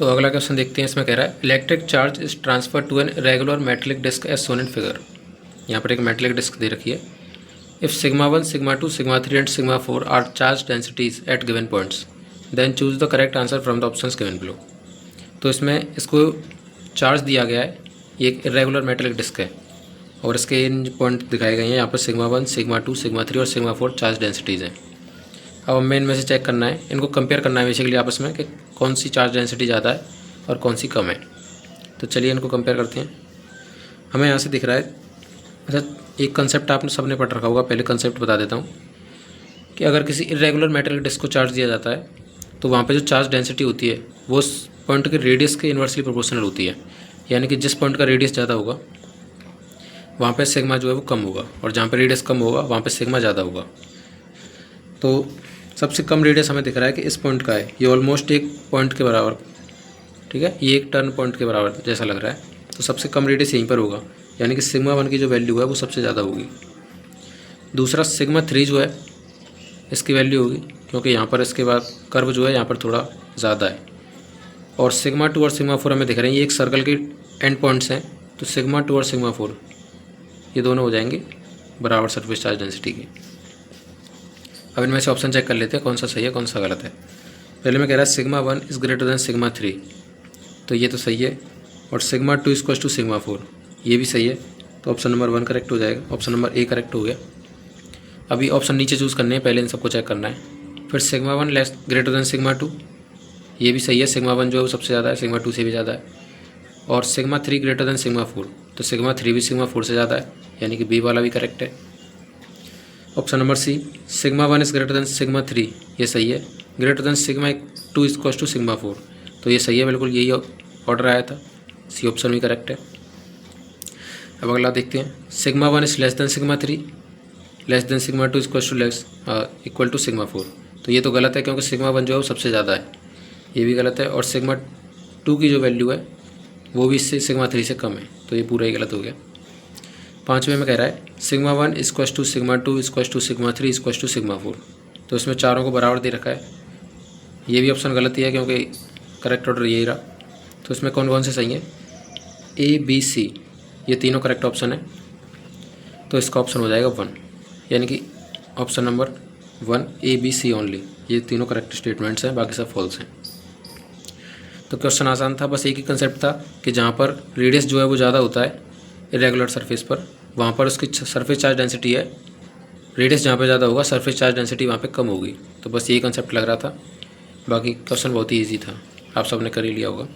तो अगला क्वेश्चन देखते हैं। इसमें कह रहा है electric charge is transfer to an regular metallic disc as shown in figure. यहाँ पर एक मेटेलिक डिस्क दे रखी है। If sigma 1, sigma 2, sigma 3 and sigma 4 are charge densities at given points then choose the correct answer from the options given below. तो इसमें इसको charge दिया गया है, ये एक इरेगुलर मेटेलिक डिस्क है और इसके इन पॉइंट दिखाए गए हैं। यहाँ पर सिग्मा 1, सिग्मा 2, सिग्मा 3 और सिग्मा 4 चार्ज डेंसिटीज़ हैं। अब हमें इनमें से चेक करना है, इनको कंपेयर करना है बेसिकली आपस में कि कौन सी चार्ज डेंसिटी ज़्यादा है और कौन सी कम है। तो चलिए इनको कंपेयर करते हैं। हमें यहाँ से दिख रहा है, अच्छा एक कंसेप्ट आपने सबने पढ़ रखा होगा, पहले कंसेप्ट बता देता हूँ कि अगर किसी इरेगुलर मेटेलिक डिस्क को चार्ज दिया जाता है तो वहाँ पे जो चार्ज डेंसिटी होती है वो उस पॉइंट के रेडियस के इन्वर्सली प्रोपोर्शनल होती है। यानी कि जिस पॉइंट का रेडियस ज़्यादा होगा वहाँ पे सिग्मा जो है वो कम होगा और जहाँ पे रेडियस कम होगा वहाँ पे सिग्मा ज़्यादा होगा। तो सबसे कम रेडियस हमें दिख रहा है कि इस पॉइंट का है, ये ऑलमोस्ट एक पॉइंट के बराबर, ठीक है, ये एक टर्न पॉइंट के बराबर जैसा लग रहा है। तो सबसे कम रेडियस यहीं पर होगा, यानी कि सिग्मा 1 की जो वैल्यू है वो सबसे ज़्यादा होगी। दूसरा सिग्मा 3 जो है इसकी वैल्यू होगी क्योंकि यहाँ पर इसके बाद कर्व जो है यहाँ पर थोड़ा ज़्यादा है। और सिग्मा 2 और सिग्मा 4 हमें दिख रहे हैं, ये एक सर्कल के एंड पॉइंट्स हैं। तो सिग्मा 2 और सिग्मा 4 ये दोनों हो जाएंगे बराबर सरफेस चार्ज डेंसिटी के। अब इनमें से ऑप्शन चेक कर लेते हैं कौन सा सही है कौन सा गलत है। पहले में कह रहा है sigma 1 is greater than sigma 3, तो ये तो सही है। और सिग्मा 2 इक्वल टू सिग्मा 4, ये भी सही है। तो ऑप्शन नंबर 1 करेक्ट हो जाएगा, ऑप्शन नंबर ए करेक्ट हो गया। अभी ऑप्शन नीचे चूज़ करने हैं, पहले इन सबको चेक करना है। फिर sigma 1 less greater than sigma 2, ये भी सही है। सिग्मा 1 जो है वो सबसे ज़्यादा है, सिग्मा 2 से भी ज़्यादा है। और सिग्मा 3 ग्रेटर देन सिग्मा 4, तो सिग्मा 3 भी सिग्मा 4 से ज़्यादा है, यानी कि बी वाला भी करेक्ट है। Option number C sigma 1 is greater than sigma 3, ये सही है। Greater than sigma 2 equal to sigma 4, तो ये सही है, बिल्कुल यही ऑर्डर आया था, सी ऑप्शन भी करेक्ट है। अब अगला देखते हैं। Sigma 1 is less than sigma 3 less than sigma 2 equal to sigma 4, तो ये तो गलत है क्योंकि सिग्मा 1 जो है वो सबसे ज़्यादा है, ये भी गलत है। और सिग्मा 2 की जो वैल्यू है वो भी इससे सिग्मा 3 से कम है, तो ये पूरा ही गलत हो गया। पाँचवें में कह रहा है sigma 1 equal to sigma 2 equal to sigma 3 equal to sigma 4, तो इसमें चारों को बराबर दे रखा है, ये भी ऑप्शन गलत ही है क्योंकि करेक्ट ऑर्डर यही रहा। तो इसमें कौन कौन से सही है, ए बी सी ये तीनों करेक्ट ऑप्शन है, तो इसका ऑप्शन हो जाएगा 1, यानी कि option number 1 A B C only, ये तीनों करेक्ट स्टेटमेंट्स हैं, बाकी सब फॉल्स हैं। तो क्वेश्चन आसान था, बस एक ही कंसेप्ट था कि जहाँ पर रेडियस जो है वो ज़्यादा होता है इरेगुलर सरफेस पर, वहाँ पर उसकी सरफेस चार्ज डेंसिटी है, रेडियस जहाँ पे ज़्यादा होगा सरफेस चार्ज डेंसिटी वहाँ पे कम होगी। तो बस यही कंसेप्ट लग रहा था, बाकी क्वेश्चन बहुत ही ईजी था, आप सबने कर ही लिया होगा।